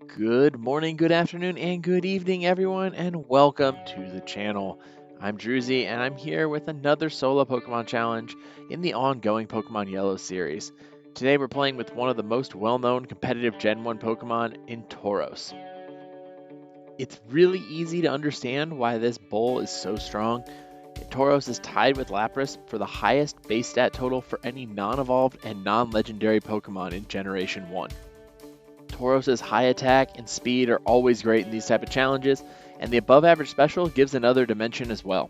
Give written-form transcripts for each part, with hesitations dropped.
Good morning, good afternoon, and good evening, everyone, and welcome to the channel. I'm Droozee, and I'm here with another solo Pokemon challenge in the ongoing Pokemon Yellow series. Today, we're playing with one of the most well-known competitive Gen 1 Pokemon in Tauros. It's really easy to understand why this bull is so strong. Tauros is tied with Lapras for the highest base stat total for any non-evolved and non-legendary Pokemon in Generation 1. Tauros' high attack and speed are always great in these type of challenges, and the above average special gives another dimension as well.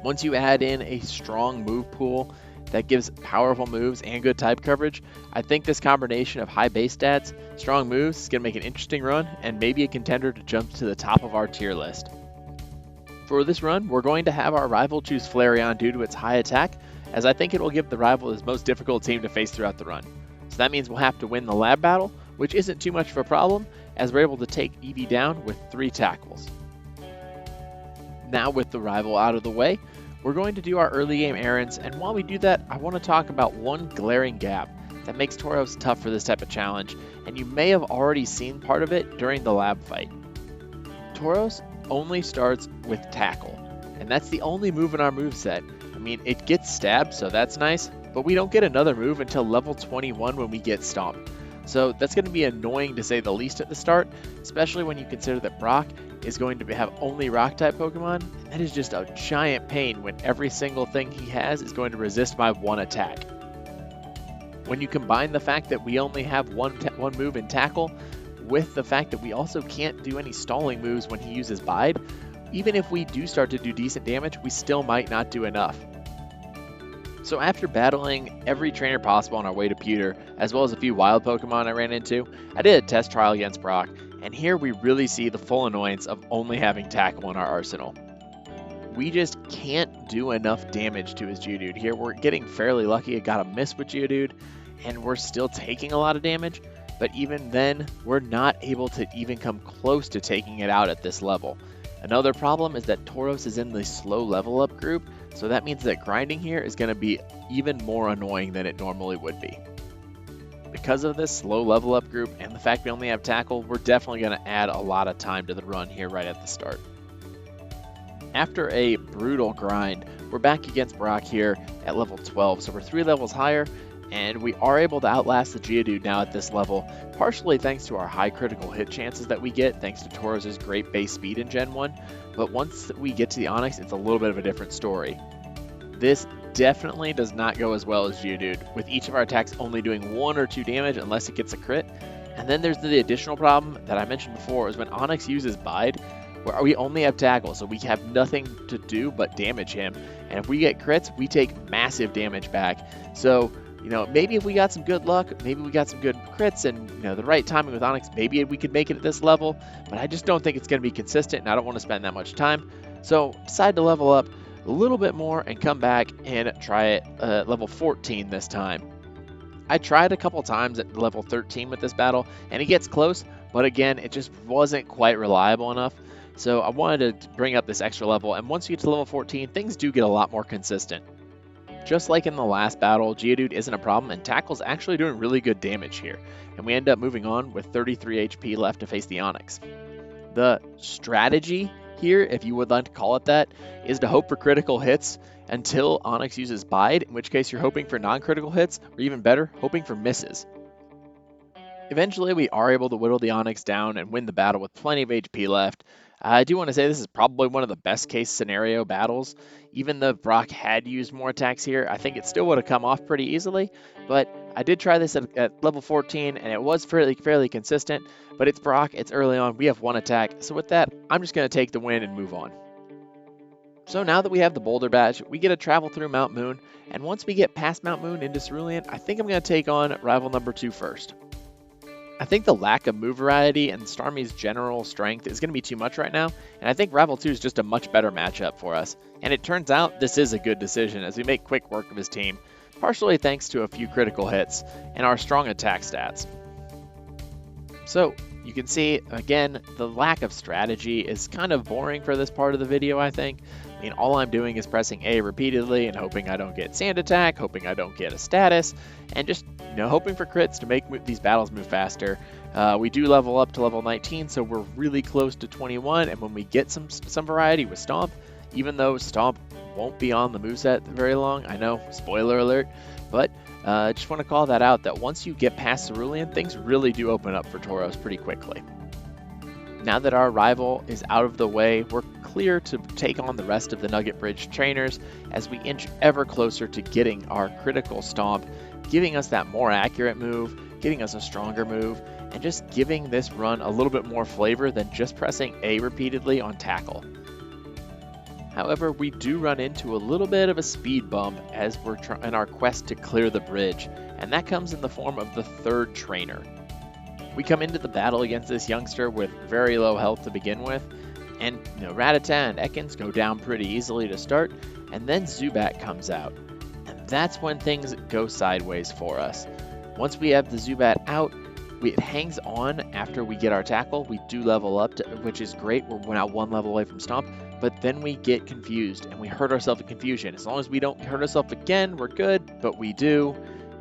Once you add in a strong move pool that gives powerful moves and good type coverage, I think this combination of high base stats, strong moves is going to make an interesting run and maybe a contender to jump to the top of our tier list. For this run, we're going to have our rival choose Flareon due to its high attack, as I think it will give the rival his most difficult team to face throughout the run. So that means we'll have to win the lab battle, which isn't too much of a problem, as we're able to take Eevee down with 3 tackles. Now with the rival out of the way, we're going to do our early game errands, and while we do that, I want to talk about one glaring gap that makes Tauros tough for this type of challenge, and you may have already seen part of it during the lab fight. Tauros only starts with tackle, and that's the only move in our moveset. I mean, it gets stabbed, so that's nice, but we don't get another move until level 21 when we get stomped. So that's going to be annoying to say the least at the start, especially when you consider that Brock is going to have only Rock-type Pokemon. That is just a giant pain when every single thing he has is going to resist my one attack. When you combine the fact that we only have one move in Tackle with the fact that we also can't do any stalling moves when he uses Bide, even if we do start to do decent damage, we still might not do enough. So after battling every trainer possible on our way to Pewter, as well as a few wild Pokemon I ran into, I did a test trial against Brock, and here we really see the full annoyance of only having Tackle in our arsenal. We just can't do enough damage to his Geodude. Here we're getting fairly lucky, I got a miss with Geodude, and we're still taking a lot of damage, but even then, we're not able to even come close to taking it out at this level. Another problem is that Tauros is in the slow level up group, so that means that grinding here is going to be even more annoying than it normally would be. Because of this slow level up group and the fact we only have Tackle, we're definitely going to add a lot of time to the run here right at the start. After a brutal grind, we're back against Brock here at level 12, so we're 3 levels higher, and we are able to outlast the Geodude now at this level, partially thanks to our high critical hit chances that we get, thanks to Tauros' great base speed in Gen 1, but once we get to the Onix, it's a little bit of a different story. This definitely does not go as well as Geodude, with each of our attacks only doing 1 or 2 damage unless it gets a crit, and then there's the additional problem that I mentioned before, is when Onix uses Bide, where we only have Tackle, so we have nothing to do but damage him, and if we get crits, we take massive damage back, so maybe if we got some good luck, maybe we got some good crits and, the right timing with Onix, maybe we could make it at this level, but I just don't think it's going to be consistent and I don't want to spend that much time. So decide to level up a little bit more and come back and try it level 14 this time. I tried a couple times at level 13 with this battle and it gets close, but again, it just wasn't quite reliable enough. So I wanted to bring up this extra level, and once you get to level 14, things do get a lot more consistent. Just like in the last battle, Geodude isn't a problem, and Tackle's actually doing really good damage here, and we end up moving on with 33 HP left to face the Onix. The strategy here, if you would like to call it that, is to hope for critical hits until Onix uses Bide, in which case you're hoping for non-critical hits, or even better, hoping for misses. Eventually, we are able to whittle the Onix down and win the battle with plenty of HP left. I do want to say this is probably one of the best case scenario battles. Even though Brock had used more attacks here, I think it still would have come off pretty easily. But I did try this at level 14, and it was fairly consistent. But it's Brock, it's early on, we have 1 attack. So with that, I'm just going to take the win and move on. So now that we have the Boulder Badge, we get to travel through Mount Moon. And once we get past Mount Moon into Cerulean, I think I'm going to take on rival number 2 first. I think the lack of move variety and Starmie's general strength is going to be too much right now, and I think Rival 2 is just a much better matchup for us. And it turns out this is a good decision as we make quick work of his team, partially thanks to a few critical hits and our strong attack stats. So you can see, again, the lack of strategy is kind of boring for this part of the video, I think. I mean, all I'm doing is pressing A repeatedly and hoping I don't get Sand Attack, hoping I don't get a status, and just hoping for crits to make these battles move faster. We do level up to level 19, so we're really close to 21, and when we get some variety with Stomp, even though Stomp won't be on the moveset very long, I know, spoiler alert, but I just want to call that out, that once you get past Cerulean, things really do open up for Tauros pretty quickly. Now that our rival is out of the way, we're clear to take on the rest of the Nugget Bridge trainers as we inch ever closer to getting our critical Stomp, giving us that more accurate move, giving us a stronger move, and just giving this run a little bit more flavor than just pressing A repeatedly on tackle. However, we do run into a little bit of a speed bump as we're in our quest to clear the bridge, and that comes in the form of the third trainer. We come into the battle against this youngster with very low health to begin with, and Rattata and Ekans go down pretty easily to start, and then Zubat comes out. And that's when things go sideways for us. Once we have the Zubat out, it hangs on after we get our tackle. We do level up, which is great. We're now one level away from Stomp, but then we get confused and we hurt ourselves in confusion. As long as we don't hurt ourselves again, we're good, but we do.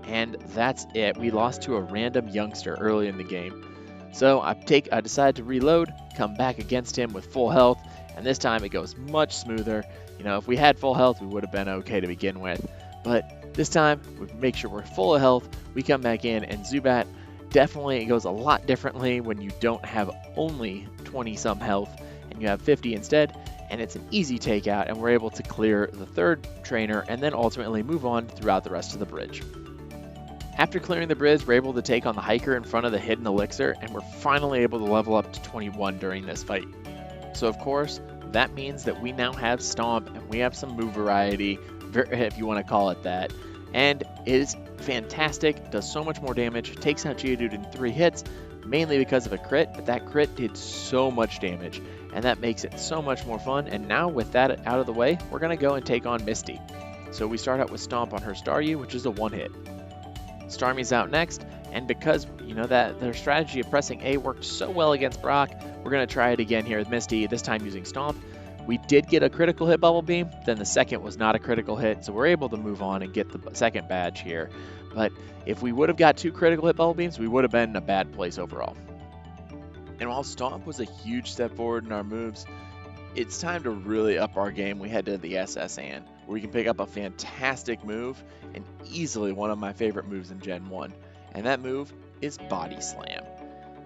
And that's it. We lost to a random youngster early in the game. So I decide to reload, come back against him with full health, and this time it goes much smoother. If we had full health, we would have been okay to begin with. But this time, we make sure we're full of health, we come back in, and Zubat definitely goes a lot differently when you don't have only 20-some health, and you have 50 instead, and it's an easy takeout, and we're able to clear the third trainer, and then ultimately move on throughout the rest of the bridge. After clearing the bridge, we're able to take on the hiker in front of the hidden elixir, and we're finally able to level up to 21 during this fight. So of course, that means that we now have Stomp, and we have some move variety, if you want to call it that. And it is fantastic, does so much more damage, takes out Geodude in 3 hits, mainly because of a crit, but that crit did so much damage, and that makes it so much more fun. And now with that out of the way, we're going to go and take on Misty. So we start out with Stomp on her Staryu, which is a 1-hit. Starmie's out next, and because that their strategy of pressing A worked so well against Brock, we're going to try it again here with Misty, this time using Stomp. We did get a critical hit Bubble Beam, then the second was not a critical hit, so we're able to move on and get the second badge here. But if we would have got 2 critical hit Bubble Beams, we would have been in a bad place overall. And while Stomp was a huge step forward in our moves, it's time to really up our game. We head to the SS Anne, where we can pick up a fantastic move, and easily one of my favorite moves in Gen 1. And that move is Body Slam.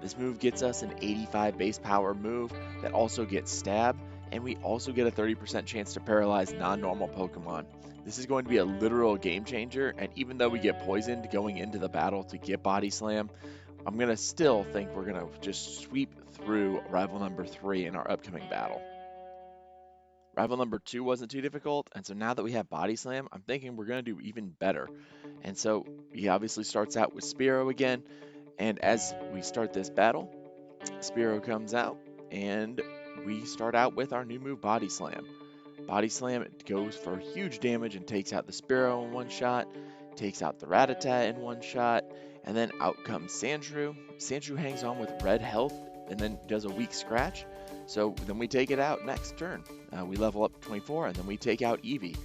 This move gets us an 85 base power move that also gets Stab, and we also get a 30% chance to paralyze non-normal Pokemon. This is going to be a literal game changer, and even though we get poisoned going into the battle to get Body Slam, I'm going to still think we're going to just sweep through rival number 3 in our upcoming battle. Rival number 2 wasn't too difficult, and so now that we have Body Slam, I'm thinking we're going to do even better. And so he obviously starts out with Spearow again, and as we start this battle, Spearow comes out, and we start out with our new move, Body Slam. Body Slam goes for huge damage and takes out the Spearow in one shot, takes out the Rattata in one shot, and then out comes Sandshrew. Sandshrew hangs on with red health and then does a weak scratch. So then we take it out next turn. We level up to 24, and then we take out Eevee.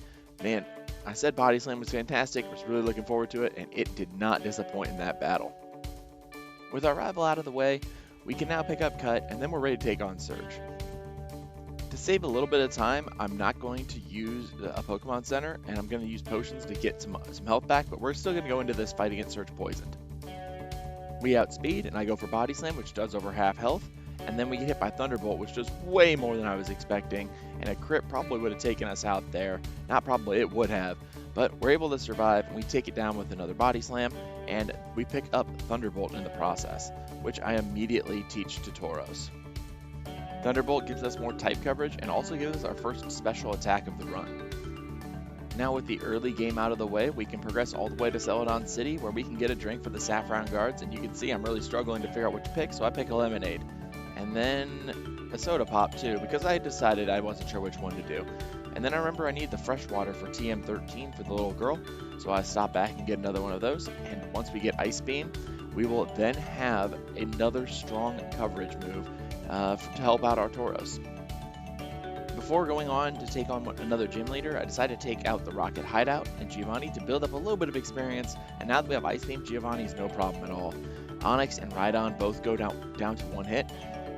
Man, I said Body Slam was fantastic. I was really looking forward to it, and it did not disappoint in that battle. With our rival out of the way, we can now pick up Cut, and then we're ready to take on Surge. To save a little bit of time, I'm not going to use a Pokemon Center, and I'm going to use potions to get some health back, but we're still going to go into this fight against Surge poisoned. We outspeed, and I go for Body Slam, which does over half health. And then we get hit by Thunderbolt, which does way more than I was expecting, and a crit probably would have taken us out there. Not probably, it would have, but we're able to survive, and we take it down with another Body Slam, and we pick up Thunderbolt in the process, which I immediately teach to Tauros. Thunderbolt gives us more type coverage, and also gives us our first special attack of the run. Now with the early game out of the way, we can progress all the way to Celadon City, where we can get a drink for the Saffron Guards, and you can see I'm really struggling to figure out what to pick, so I pick a Lemonade. And then a soda pop too, because I decided I wasn't sure which one to do. And then I remember I need the fresh water for TM13 for the little girl, so I stop back and get another one of those. And once we get Ice Beam, we will then have another strong coverage move to help out our Tauros. Before going on to take on another gym leader, I decided to take out the Rocket Hideout and Giovanni to build up a little bit of experience, and now that we have Ice Beam, Giovanni is no problem at all. Onyx and Rhydon both go down to 1 hit,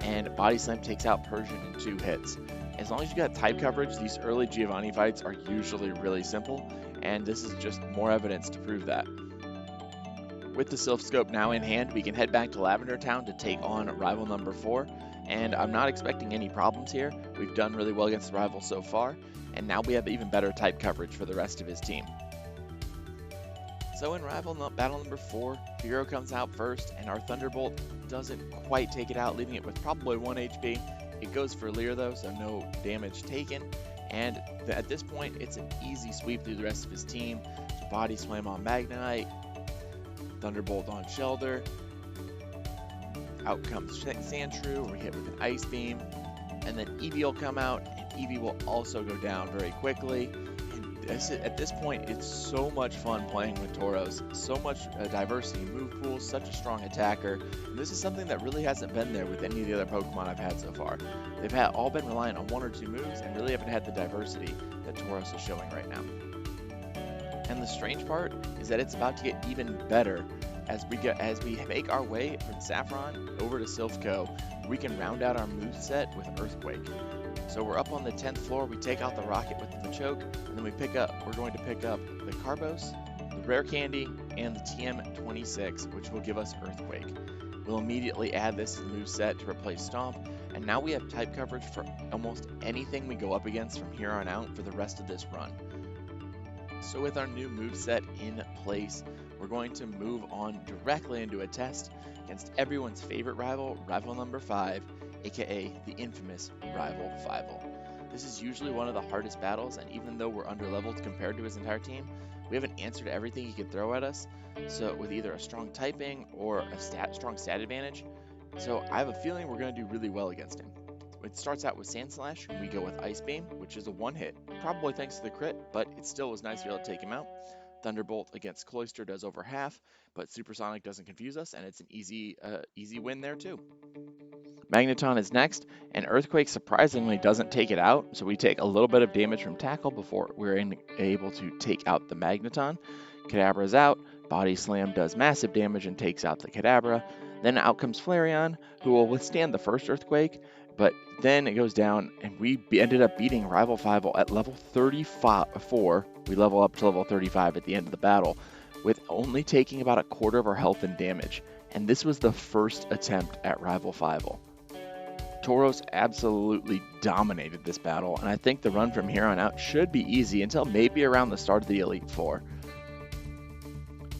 and Body Slam takes out Persian in 2 hits. As long as you got type coverage, these early Giovanni fights are usually really simple, and this is just more evidence to prove that. With the Sylph Scope now in hand, we can head back to Lavender Town to take on rival number 4, and I'm not expecting any problems here. We've done really well against the rival so far, and now we have even better type coverage for the rest of his team. So in rival battle number 4, Hero comes out first, and our Thunderbolt doesn't quite take it out, leaving it with probably 1 HP. It goes for Leer though, so no damage taken, and at this point it's an easy sweep through the rest of his team. So Body Slam on Magnite, Thunderbolt on Shelder, out comes Sandshrew, we're hit with an Ice Beam, and then Eevee will come out, and Eevee will also go down very quickly. And at this point, it's so much fun playing with Tauros, so much diversity in move pools, such a strong attacker, and this is something that really hasn't been there with any of the other Pokemon I've had so far. They've all been reliant on 1 or 2 moves, and really haven't had the diversity that Tauros is showing right now. And the strange part is that it's about to get even better as we make our way from Saffron over to Silphco. We can round out our moveset with Earthquake. So we're up on the 10th floor, we take out the Rocket with the Machoke, and then we're going to pick up the Carbos, the Rare Candy, and the TM26, which will give us Earthquake. We'll immediately add this to the moveset to replace Stomp, and now we have type coverage for almost anything we go up against from here on out for the rest of this run. So with our new moveset in place, we're going to move on directly into a test against everyone's favorite rival, rival number 5, aka the infamous rival Fivel. This is usually one of the hardest battles, and even though we're underleveled compared to his entire team, we have an answer to everything he can throw at us, so with either a strong typing or a strong stat advantage. So I have a feeling we're going to do really well against him. It starts out with Sand Slash, and we go with Ice Beam, which is a 1-hit, probably thanks to the crit, but it still was nice to be able to take him out. Thunderbolt against Cloyster does over half, but Supersonic doesn't confuse us, and it's an easy win there too. Magneton is next, and Earthquake surprisingly doesn't take it out, so we take a little bit of damage from Tackle before we're able to take out the Magneton. Kadabra's out, Body Slam does massive damage and takes out the Kadabra. Then out comes Flareon, who will withstand the first Earthquake, but then it goes down, and we ended up beating Rival Fivel at level 34. We level up to level 35 at the end of the battle, with only taking about a quarter of our health and damage, and this was the first attempt at Rival Fivel. Tauros absolutely dominated this battle, and I think the run from here on out should be easy until maybe around the start of the Elite Four.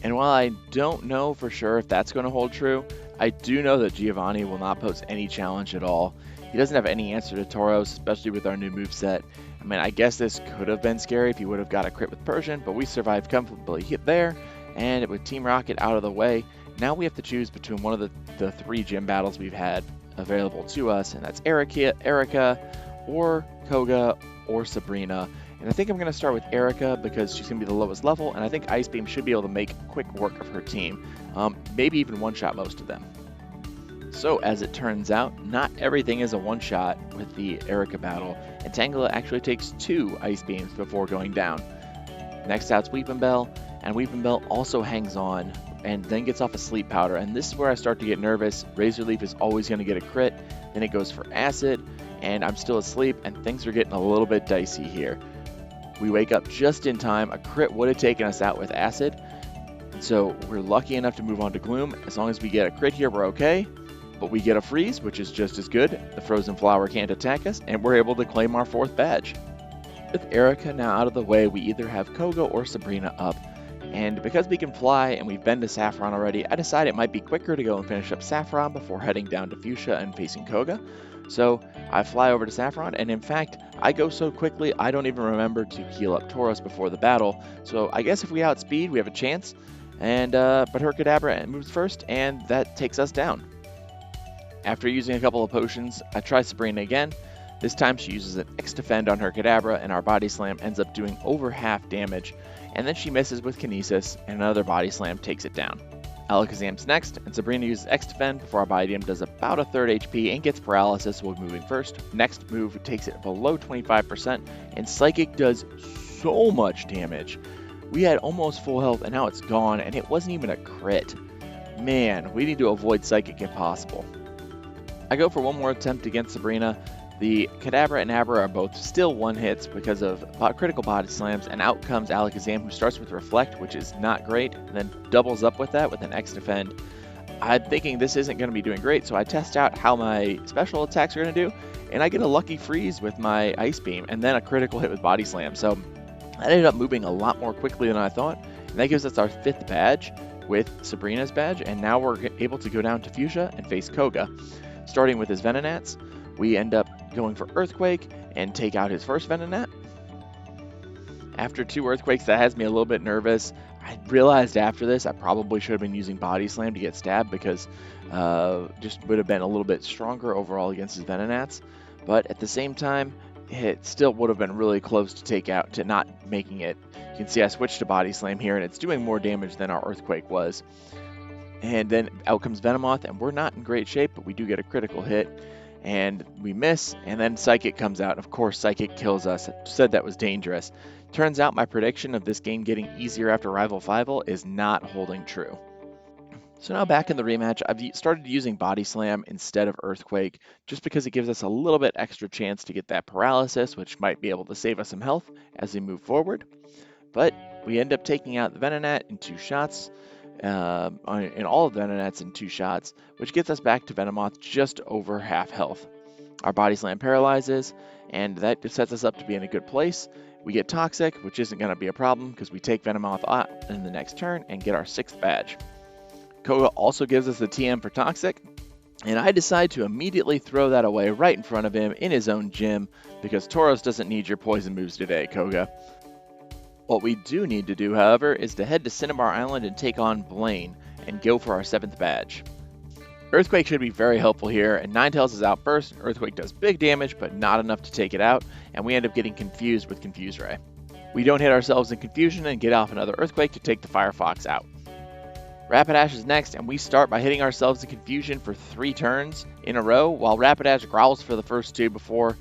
And while I don't know for sure if that's going to hold true, I do know that Giovanni will not pose any challenge at all. He doesn't have any answer to Tauros, especially with our new moveset. I mean, I guess this could have been scary if he would have got a crit with Persian, but we survived comfortably there, and with Team Rocket out of the way, now we have to choose between one of the 3 gym battles we've had available to us, and that's Erica, or Koga, or Sabrina. And I think I'm going to start with Erica because she's going to be the lowest level, and I think Ice Beam should be able to make quick work of her team, maybe even one-shot most of them. So as it turns out, not everything is a one-shot with the Erica battle, and Tangela actually takes 2 Ice Beams before going down. Next out's Weepinbell, and Weepinbell also hangs on and then gets off a Sleep Powder, and this is where I start to get nervous. Razor Leaf is always going to get a crit, then it goes for Acid, and I'm still asleep, and things are getting a little bit dicey here. We wake up just in time. A crit would have taken us out with Acid, so we're lucky enough to move on to Gloom. As long as we get a crit here, we're okay, but we get a Freeze, which is just as good. The Frozen Flower can't attack us, and we're able to claim our 4th badge. With Erica now out of the way, we either have Koga or Sabrina up. And because we can fly and we've been to Saffron already, I decided it might be quicker to go and finish up Saffron before heading down to Fuchsia and facing Koga. So I fly over to Saffron, and in fact, I go so quickly I don't even remember to heal up Tauros before the battle. So I guess if we outspeed, we have a chance. And but her Kadabra moves first, and that takes us down. After using a couple of potions, I try Sabrina again. This time she uses an X-Defend on her Kadabra, and our Body Slam ends up doing over half damage. And then she misses with Kinesis, and another Body Slam takes it down. Alakazam's next, and Sabrina uses X-Defend before our Bidym does about a third HP and gets Paralysis while moving first. Next move takes it below 25%, and Psychic does so much damage. We had almost full health, and now it's gone, and it wasn't even a crit. Man, we need to avoid Psychic if possible. I go for one more attempt against Sabrina. The Kadabra and Abra are both still one hits because of critical body slams, and out comes Alakazam, who starts with Reflect, which is not great, and then doubles up with that with an X-Defend. I'm thinking this isn't going to be doing great, so I test out how my special attacks are going to do, and I get a lucky freeze with my Ice Beam, and then a critical hit with Body Slam. So I ended up moving a lot more quickly than I thought, and that gives us our 5th badge with Sabrina's badge, and now we're able to go down to Fuchsia and face Koga. Starting with his Venonats, we end up going for Earthquake and take out his first Venonat. After 2 Earthquakes, that has me a little bit nervous. I realized after this I probably should have been using Body Slam to get stabbed because just would have been a little bit stronger overall against his Venonats. But at the same time, it still would have been really close to take out, to not making it. You can see I switched to Body Slam here, and it's doing more damage than our Earthquake was. And then out comes Venomoth, and we're not in great shape, but we do get a critical hit. And we miss, and then Psychic comes out. Of course, Psychic kills us. I said that was dangerous. Turns out my prediction of this game getting easier after Rival 5 is not holding true. So now back in the rematch, I've started using Body Slam instead of Earthquake, just because it gives us a little bit extra chance to get that Paralysis, which might be able to save us some health as we move forward. But we end up taking out the Venonat in 2 shots. In all of the Venonats in 2 shots, which gets us back to Venomoth just over half health. Our Body Slam paralyzes, and that sets us up to be in a good place. We get Toxic, which isn't going to be a problem because we take Venomoth out in the next turn and get our 6th badge. Koga also gives us the TM for Toxic, and I decide to immediately throw that away right in front of him in his own gym because Tauros doesn't need your poison moves today, Koga. What we do need to do, however, is to head to Cinnabar Island and take on Blaine and go for our 7th badge. Earthquake should be very helpful here, and Ninetales is out first. Earthquake does big damage, but not enough to take it out, and we end up getting confused with Confuse Ray. We don't hit ourselves in confusion and get off another Earthquake to take the Firefox out. Rapidash is next, and we start by hitting ourselves in confusion for 3 turns in a row, while Rapidash growls for the first 2 before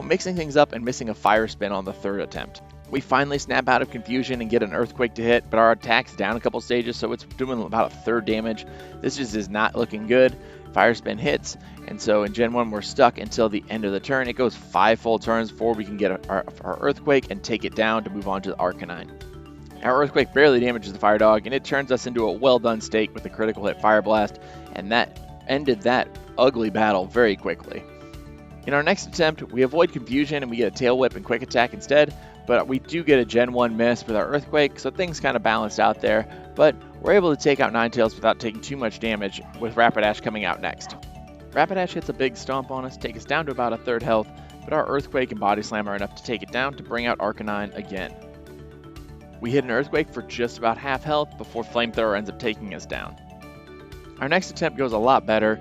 mixing things up and missing a Fire Spin on the 3rd attempt. We finally snap out of confusion and get an Earthquake to hit, but our attack's down a couple stages, so it's doing about a 3rd damage. This just is not looking good. Fire Spin hits, and so in Gen 1 we're stuck until the end of the turn. It goes 5 full turns before we can get our Earthquake and take it down to move on to the Arcanine. Our Earthquake barely damages the Fire Dog, and it turns us into a well-done stake with a critical hit Fire Blast, and that ended that ugly battle very quickly. In our next attempt, we avoid confusion and we get a Tail Whip and Quick Attack instead, but we do get a Gen 1 miss with our Earthquake, so things kind of balanced out there, but we're able to take out Ninetales without taking too much damage, with Rapidash coming out next. Rapidash hits a big stomp on us, take us down to about a 3rd health, but our Earthquake and Body Slam are enough to take it down to bring out Arcanine again. We hit an Earthquake for just about half health before Flamethrower ends up taking us down. Our next attempt goes a lot better.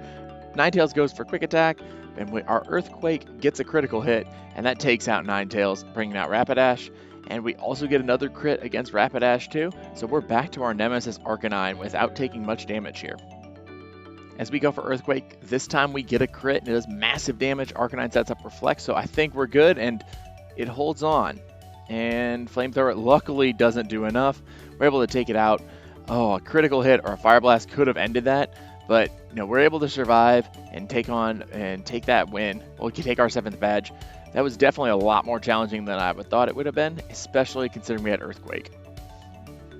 Ninetales goes for Quick Attack, and our Earthquake gets a critical hit, and that takes out Ninetales, bringing out Rapidash. And we also get another crit against Rapidash too, so we're back to our Nemesis Arcanine without taking much damage here. As we go for Earthquake, this time we get a crit, and it does massive damage. Arcanine sets up Reflect, so I think we're good, and it holds on. And Flamethrower luckily doesn't do enough. We're able to take it out. Oh, a critical hit or a Fire Blast could have ended that, but we're able to survive and take that win. We'll take our 7th badge. That was definitely a lot more challenging than I would thought it would have been, especially considering we had Earthquake.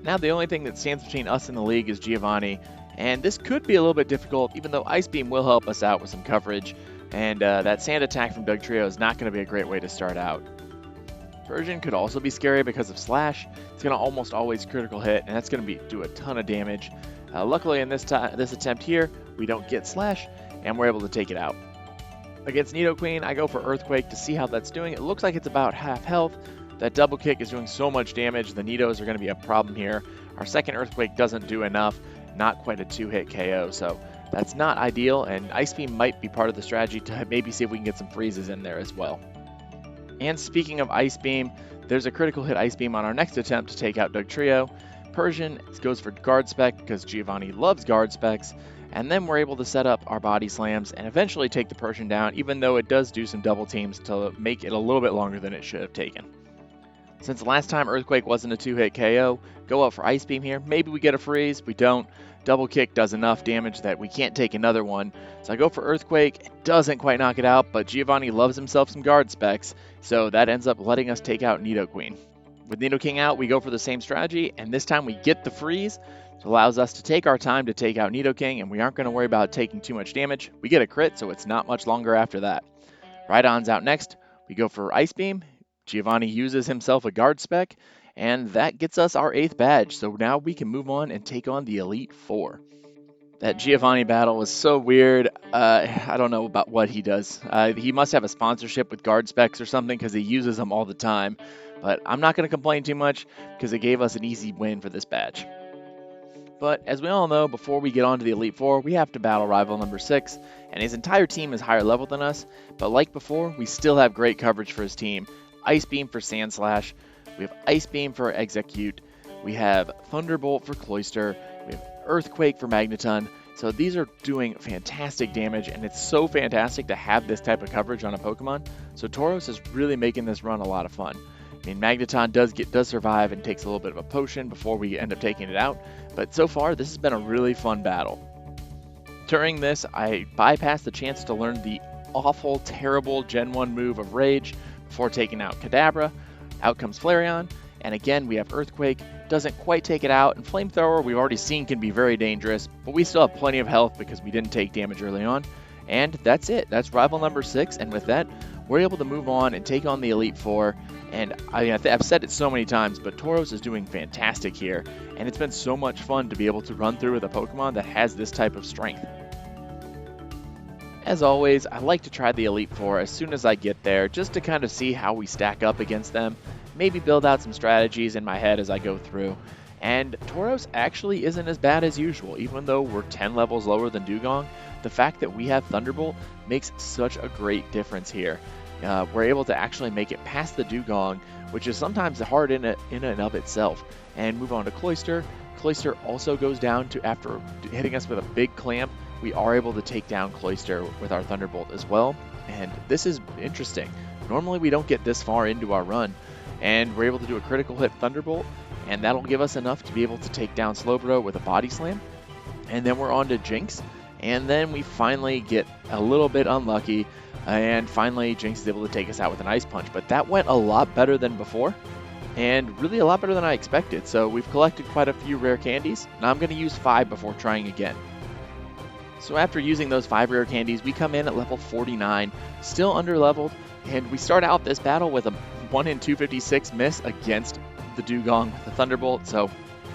Now the only thing that stands between us and the league is Giovanni, and this could be a little bit difficult, even though Ice Beam will help us out with some coverage, and that Sand Attack from Dugtrio is not going to be a great way to start out. Persian could also be scary because of Slash. It's going to almost always critical hit, and that's going to do a ton of damage. Luckily in this attempt here, we don't get Slash, and we're able to take it out. Against Nidoqueen, I go for Earthquake to see how that's doing. It looks like it's about half health. That double kick is doing so much damage. The Nidos are going to be a problem here. Our second Earthquake doesn't do enough. Not quite a 2-hit KO, so that's not ideal, and Ice Beam might be part of the strategy to maybe see if we can get some freezes in there as well. And speaking of Ice Beam, there's a critical hit Ice Beam on our next attempt to take out Dugtrio. Persian goes for guard spec because Giovanni loves guard specs, and then we're able to set up our body slams and eventually take the Persian down, even though it does do some double teams to make it a little bit longer than it should have taken. Since last time Earthquake wasn't a 2-hit KO, go up for Ice Beam here. Maybe we get a freeze, we don't. Double Kick does enough damage that we can't take another one. So I go for Earthquake, it doesn't quite knock it out, but Giovanni loves himself some guard specs, so that ends up letting us take out Nidoqueen. With Nidoking out, we go for the same strategy, and this time we get the freeze. It allows us to take our time to take out Nidoking, and we aren't going to worry about taking too much damage. We get a crit, so it's not much longer after that. Rhydon's out next. We go for Ice Beam. Giovanni uses himself a guard spec, and that gets us our 8th badge, so now we can move on and take on the Elite Four. That Giovanni battle was so weird. I don't know about what he does. He must have a sponsorship with guard specs or something because he uses them all the time, but I'm not going to complain too much because it gave us an easy win for this badge. But as we all know, before we get on to the Elite Four, we have to battle rival number 6, and his entire team is higher level than us, but like before, we still have great coverage for his team. Ice Beam for Sand Slash, we have Ice Beam for Execute, we have Thunderbolt for Cloyster, we have Earthquake for Magneton, so these are doing fantastic damage, and it's so fantastic to have this type of coverage on a Pokemon, so Tauros is really making this run a lot of fun. I mean, Magneton does survive and takes a little bit of a potion before we end up taking it out, but so far this has been a really fun battle. During this, I bypassed the chance to learn the awful, terrible Gen 1 move of Rage before taking out Kadabra. Out comes Flareon, and again we have Earthquake, doesn't quite take it out, and Flamethrower we've already seen can be very dangerous, but we still have plenty of health because we didn't take damage early on. And that's it, that's rival number 6, and with that, we're able to move on and take on the Elite Four. And I've said it so many times, but Tauros is doing fantastic here, and it's been so much fun to be able to run through with a Pokemon that has this type of strength. As always, I like to try the Elite Four as soon as I get there, just to kind of see how we stack up against them, maybe build out some strategies in my head as I go through. And Tauros actually isn't as bad as usual, even though we're 10 levels lower than Dugong. The fact that we have Thunderbolt makes such a great difference here. We're able to actually make it past the Dugong, which is sometimes hard in and of itself, and move on to Cloyster. Cloyster also goes down to, after hitting us with a big clamp, we are able to take down Cloyster with our Thunderbolt as well, and this is interesting. Normally we don't get this far into our run, and we're able to do a critical hit Thunderbolt, and that'll give us enough to be able to take down Slowbro with a Body Slam, and then we're on to Jinx, and then we finally get a little bit unlucky, and finally Jinx is able to take us out with an Ice Punch, but that went a lot better than before, and really a lot better than I expected. So we've collected quite a few rare candies. Now I'm going to use 5 before trying again. So after using those 5 rare candies, we come in at level 49, still under leveled, and we start out this battle with a 1 in 256 miss against the Dugong with the Thunderbolt, so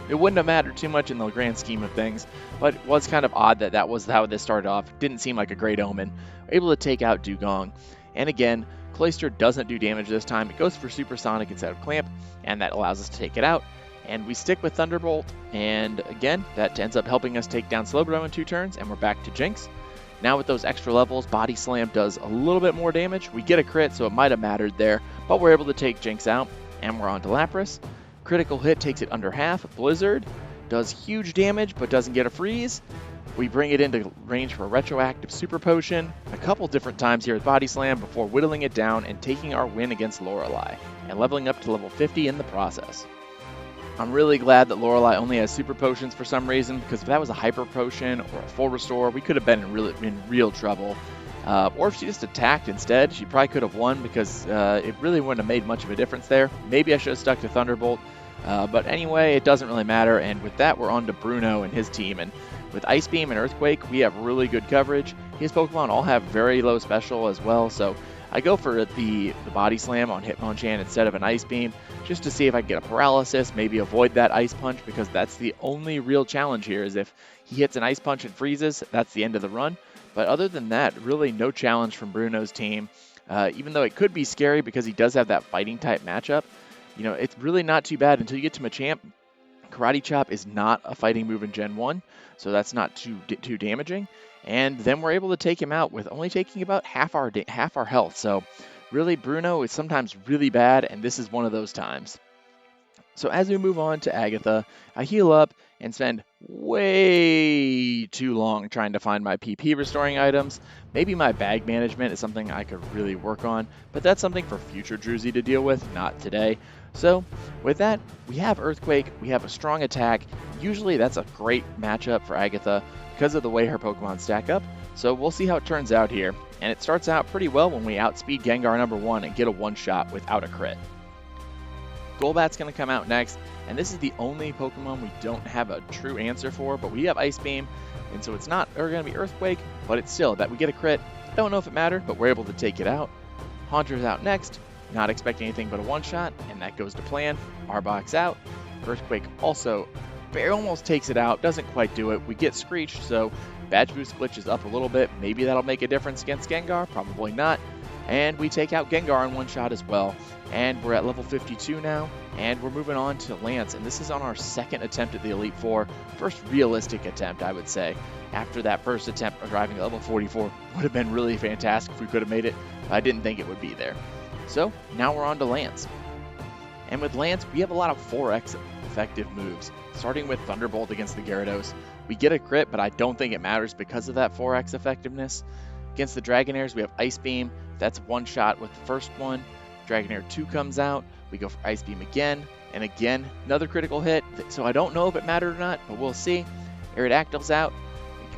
it wouldn't have mattered too much in the grand scheme of things, but it was kind of odd that that was how this started off. Didn't seem like a great omen. We're able to take out Dugong, and again, Cloyster doesn't do damage this time. It goes for Supersonic instead of Clamp, and that allows us to take it out. And we stick with Thunderbolt, and again, that ends up helping us take down Slowbro in 2 turns, and we're back to Jinx. Now with those extra levels, Body Slam does a little bit more damage. We get a crit, so it might have mattered there, but we're able to take Jinx out, and we're on to Lapras. Critical hit takes it under half. Blizzard does huge damage, but doesn't get a freeze. We bring it into range for a retroactive Super Potion a couple different times here with Body Slam before whittling it down and taking our win against Lorelei, and leveling up to level 50 in the process. I'm really glad that Lorelei only has Super Potions for some reason, because if that was a Hyper Potion or a Full Restore, we could have been in real trouble. Or if she just attacked instead, she probably could have won, because it really wouldn't have made much of a difference there. Maybe I should have stuck to Thunderbolt, but anyway, it doesn't really matter, and with that, we're on to Bruno and his team, and with Ice Beam and Earthquake, we have really good coverage. His Pokemon all have very low special as well, so I go for the Body Slam on Hitmonchan instead of an Ice Beam, just to see if I can get a Paralysis, maybe avoid that Ice Punch, because that's the only real challenge here, is if he hits an Ice Punch and freezes, that's the end of the run. But other than that, really no challenge from Bruno's team, even though it could be scary because he does have that fighting type matchup. You know, it's really not too bad until you get to Machamp. Karate Chop is not a fighting move in Gen 1, so that's not too damaging. And then we're able to take him out with only taking about half our health. So really, Bruno is sometimes really bad, and this is one of those times. So as we move on to Agatha, I heal up and spend way too long trying to find my PP restoring items. Maybe my bag management is something I could really work on, but that's something for future Droozee to deal with, not today. So with that, we have Earthquake, we have a strong attack. Usually that's a great matchup for Agatha because of the way her Pokemon stack up. So we'll see how it turns out here. And it starts out pretty well when we outspeed Gengar number 1 and get a one-shot without a crit. Golbat's going to come out next, and this is the only Pokemon we don't have a true answer for, but we have Ice Beam, and so it's not going to be Earthquake, but it's still that we get a crit. Don't know if it mattered, but we're able to take it out. Haunter's out next, not expecting anything but a one-shot, and that goes to plan. Arbok's out. Earthquake also almost takes it out, doesn't quite do it. We get Screeched, so Badge Boost glitches up a little bit. Maybe that'll make a difference against Gengar, probably not. And we take out Gengar in one shot as well. And we're at level 52 now, and we're moving on to Lance, and this is on our second attempt at the Elite Four. First realistic attempt, I would say. After that first attempt arriving at level 44 would have been really fantastic if we could have made it. I didn't think it would be there. So now we're on to Lance. And with Lance, we have a lot of 4x effective moves, starting with Thunderbolt against the Gyarados. We get a crit, but I don't think it matters because of that 4x effectiveness. Against the Dragonairs, we have Ice Beam. That's one shot with the first one. Dragonair 2 comes out, we go for Ice Beam again, and again, another critical hit, so I don't know if it mattered or not, but we'll see. Aerodactyl's out,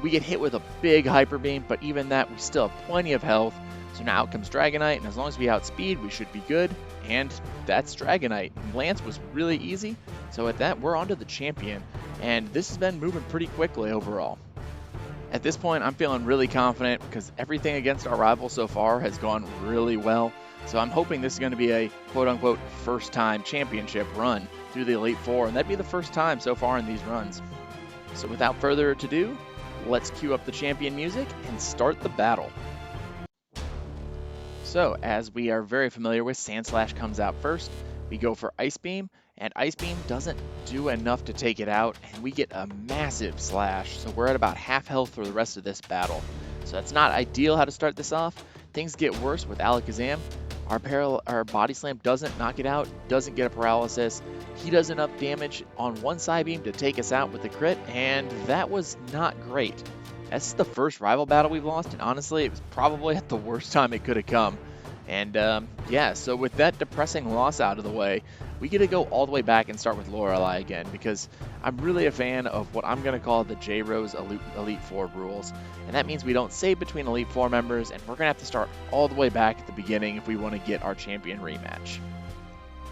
we get hit with a big Hyper Beam, but even that, we still have plenty of health, so now out comes Dragonite, and as long as we outspeed, we should be good, and that's Dragonite. Lance was really easy, so at that, we're on to the champion, and this has been moving pretty quickly overall. At this point, I'm feeling really confident because everything against our rival so far has gone really well. So I'm hoping this is going to be a quote-unquote first-time championship run through the Elite Four, and that'd be the first time so far in these runs. So without further ado, let's cue up the champion music and start the battle. So as we are very familiar with, Sandslash comes out first. We go for Ice Beam, and Ice Beam doesn't do enough to take it out, and we get a massive slash. So we're at about half health for the rest of this battle. So that's not ideal how to start this off. Things get worse with Alakazam. Our Body Slam doesn't knock it out, doesn't get a paralysis. He does enough damage on one Psybeam to take us out with the crit, and that was not great. This is the first rival battle we've lost, and honestly, it was probably at the worst time it could have come. And yeah, so with that depressing loss out of the way, we get to go all the way back and start with Lorelei again, because I'm really a fan of what I'm going to call the J-Rose Elite Four rules. And that means we don't save between Elite Four members, and we're going to have to start all the way back at the beginning if we want to get our champion rematch.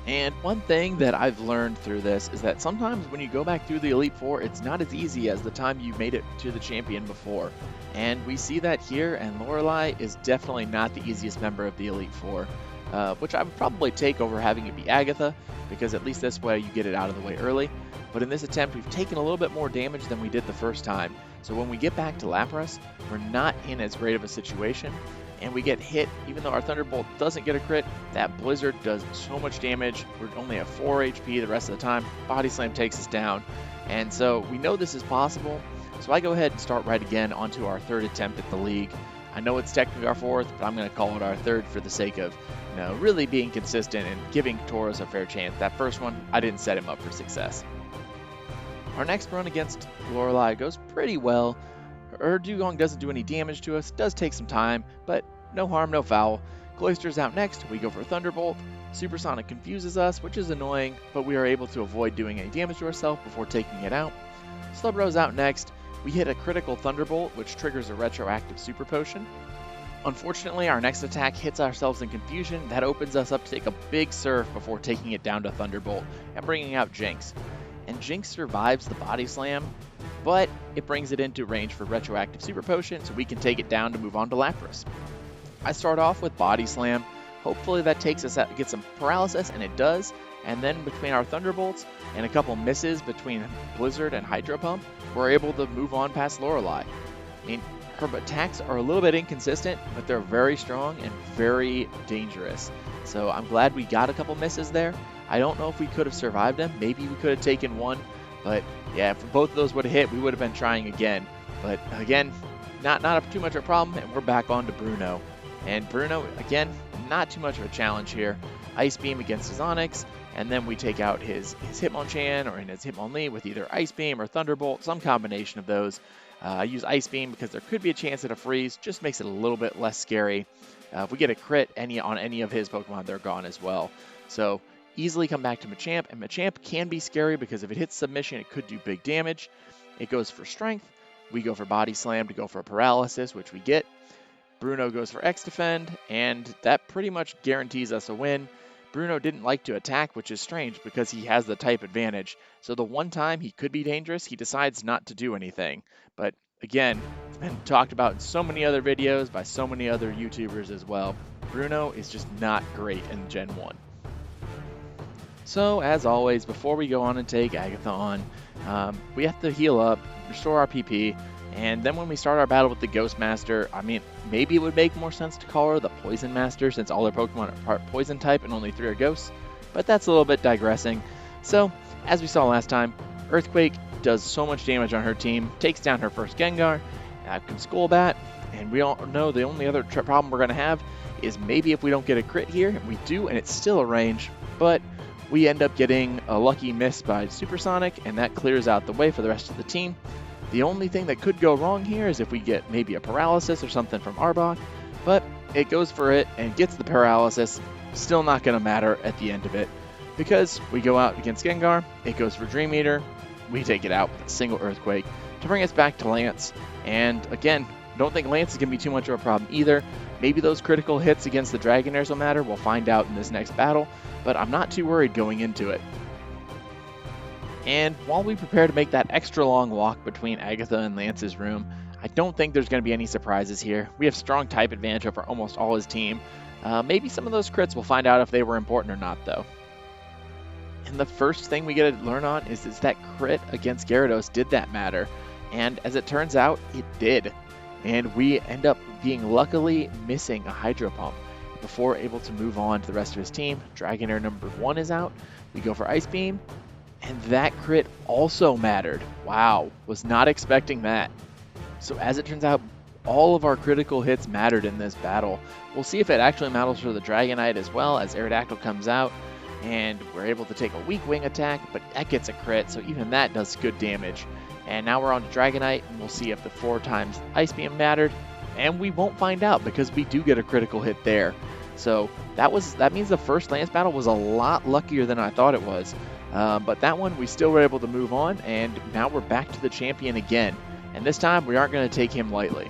And one thing that I've learned through this is that sometimes when you go back through the Elite Four, it's not as easy as the time you made it to the champion before. And we see that here, and Lorelei is definitely not the easiest member of the Elite Four, which I would probably take over having it be Agatha, because at least this way you get it out of the way early. But in this attempt, we've taken a little bit more damage than we did the first time. So when we get back to Lapras, we're not in as great of a situation. And we get hit, even though our Thunderbolt doesn't get a crit, that Blizzard does so much damage. We're only at 4 HP the rest of the time. Body Slam takes us down. And so we know this is possible. So I go ahead and start right again onto our third attempt at the league. I know it's technically our fourth, but I'm going to call it our third for the sake of, really being consistent and giving Tauros a fair chance. That first one, I didn't set him up for success. Our next run against Lorelei goes pretty well. Her Dugong doesn't do any damage to us, does take some time, but no harm, no foul. Cloyster's out next, we go for Thunderbolt. Supersonic confuses us, which is annoying, but we are able to avoid doing any damage to ourselves before taking it out. Slubrow's out next, we hit a critical Thunderbolt, which triggers a retroactive Super Potion. Unfortunately, our next attack hits ourselves in confusion. That opens us up to take a big Surf before taking it down to Thunderbolt and bringing out Jinx. And Jinx survives the Body Slam, but it brings it into range for retroactive Super Potion, so we can take it down to move on to Lapras. I start off with Body Slam. Hopefully that takes us out, gets some paralysis, and it does. And then between our Thunderbolts and a couple misses between Blizzard and Hydro Pump, we're able to move on past Lorelei. I mean, her attacks are a little bit inconsistent, but they're very strong and very dangerous. So I'm glad we got a couple misses there. I don't know if we could have survived them. Maybe we could have taken one. But yeah, if both of those would have hit, we would have been trying again. But again, not too much of a problem, and we're back on to Bruno. And Bruno, again, not too much of a challenge here. Ice Beam against his Onix, and then we take out his Hitmonchan or his Hitmonlee with either Ice Beam or Thunderbolt, some combination of those. I use Ice Beam because there could be a chance at a freeze, just makes it a little bit less scary. If we get a crit on any of his Pokemon, they're gone as well. So easily come back to Machamp, and Machamp can be scary because if it hits submission, it could do big damage. It goes for strength. We go for Body Slam to go for a paralysis, which we get. Bruno goes for X-Defend, and that pretty much guarantees us a win. Bruno didn't like to attack, which is strange because he has the type advantage. So the one time he could be dangerous, he decides not to do anything. But again, it's been talked about in so many other videos by so many other YouTubers as well. Bruno is just not great in Gen 1. So as always, before we go on and take Agatha on, we have to heal up, restore our PP, and then when we start our battle with the Ghost Master, I mean, maybe it would make more sense to call her the Poison Master since all her Pokemon are part Poison type and only 3 are Ghosts, but that's a little bit digressing. So, as we saw last time, Earthquake does so much damage on her team, takes down her first Gengar, out comes Skullbat, and we all know the only other problem we're going to have is maybe if we don't get a crit here, and we do, and it's still a range, but we end up getting a lucky miss by Supersonic, and that clears out the way for the rest of the team. The only thing that could go wrong here is if we get maybe a paralysis or something from Arbok, but it goes for it and gets the paralysis. Still not going to matter at the end of it because we go out against Gengar, it goes for Dream Eater, we take it out with a single Earthquake to bring us back to Lance. And again, don't think Lance is going to be too much of a problem either. Maybe those critical hits against the Dragonairs will matter. We'll find out in this next battle, but I'm not too worried going into it. And while we prepare to make that extra long walk between Agatha and Lance's room, I don't think there's going to be any surprises here. We have strong type advantage over almost all his team. Maybe some of those crits we'll find out if they were important or not, though. And the first thing we get to learn on is that crit against Gyarados, did that matter? And as it turns out, it did. And we end up being luckily missing a Hydro Pump before able to move on to the rest of his team. Dragonair number 1 is out. We go for Ice Beam. And that crit also mattered. Wow, was not expecting that. So as it turns out, all of our critical hits mattered in this battle. We'll see if it actually matters for the Dragonite as well, as Aerodactyl comes out, and we're able to take a weak wing attack, but that gets a crit, so even that does good damage. And now we're on to Dragonite, and we'll see if the 4 times Ice Beam mattered, and we won't find out because we do get a critical hit there. So that means the first Lance battle was a lot luckier than I thought it was. But that one, we still were able to move on, and now we're back to the champion again. And this time, we aren't going to take him lightly.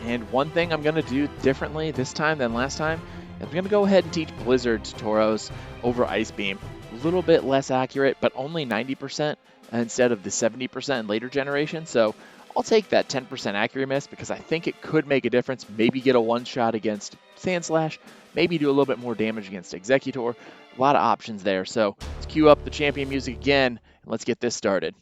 And one thing I'm going to do differently this time than last time is I'm going to go ahead and teach Blizzard to Tauros over Ice Beam. A little bit less accurate, but only 90% instead of the 70% in later generations. So I'll take that 10% accurate miss because I think it could make a difference. Maybe get a one-shot against Sandslash, maybe do a little bit more damage against Exeggutor. A lot of options there. So let's cue up the champion music again, and let's get this started.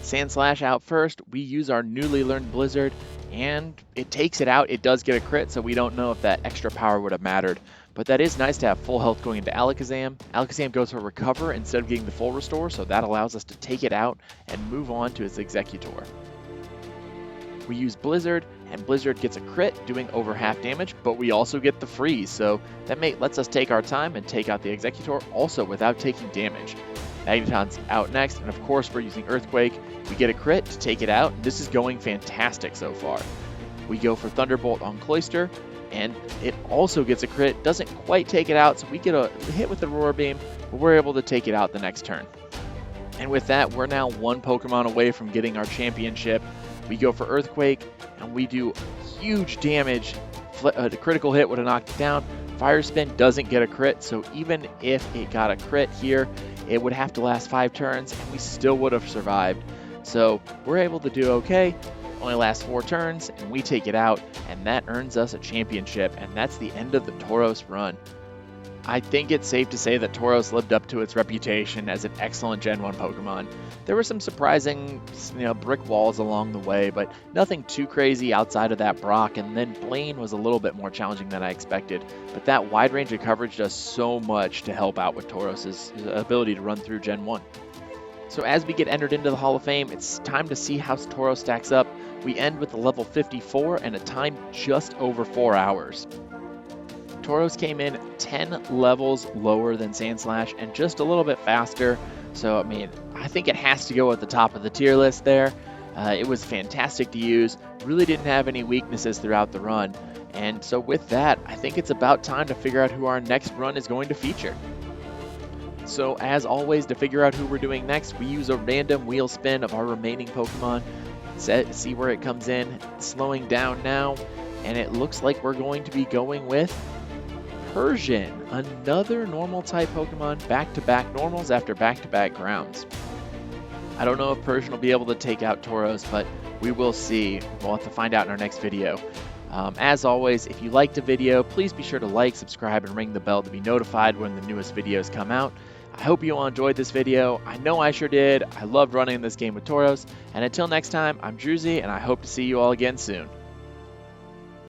Sandslash out first. We use our newly learned Blizzard, and it takes it out. It does get a crit, so we don't know if that extra power would have mattered. But that is nice to have full health going into Alakazam. Alakazam goes for Recover instead of getting the full restore, so that allows us to take it out and move on to his Exeggutor. We use Blizzard, and Blizzard gets a crit, doing over half damage, but we also get the freeze, so that lets us take our time and take out the Exeggutor also without taking damage. Magneton's out next, and of course we're using Earthquake. We get a crit to take it out. This is going fantastic so far. We go for Thunderbolt on Cloyster, and it also gets a crit. Doesn't quite take it out, so we get a hit with the Roar Beam, but we're able to take it out the next turn. And with that, we're now 1 Pokemon away from getting our championship. We go for Earthquake, and we do huge damage. The critical hit would have knocked it down. Fire Spin doesn't get a crit, so even if it got a crit here, it would have to last 5 turns, and we still would have survived. So we're able to do okay. Only lasts 4 turns, and we take it out, and that earns us a championship, and that's the end of the Tauros run. I think it's safe to say that Tauros lived up to its reputation as an excellent Gen 1 Pokemon. There were some surprising, brick walls along the way, but nothing too crazy outside of that Brock, and then Blaine was a little bit more challenging than I expected. But that wide range of coverage does so much to help out with Tauros' ability to run through Gen 1. So as we get entered into the Hall of Fame, it's time to see how Tauros stacks up. We end with a level 54 and a time just over 4 hours. Tauros came in 10 levels lower than Sandslash and just a little bit faster. So, I mean, I think it has to go at the top of the tier list there. It was fantastic to use, really didn't have any weaknesses throughout the run. And so with that, I think it's about time to figure out who our next run is going to feature. So as always, to figure out who we're doing next, we use a random wheel spin of our remaining Pokemon. See where it comes in, slowing down now, and it looks like we're going to be going with Persian, another normal type Pokemon, back-to-back normals after back-to-back grounds. I don't know if Persian will be able to take out Tauros, but we will see. We'll have to find out in our next video. As always, if you liked the video, please be sure to like, subscribe, and ring the bell to be notified when the newest videos come out. I hope you all enjoyed this video. I know I sure did. I loved running this game with Tauros. And until next time, I'm Droozee, and I hope to see you all again soon.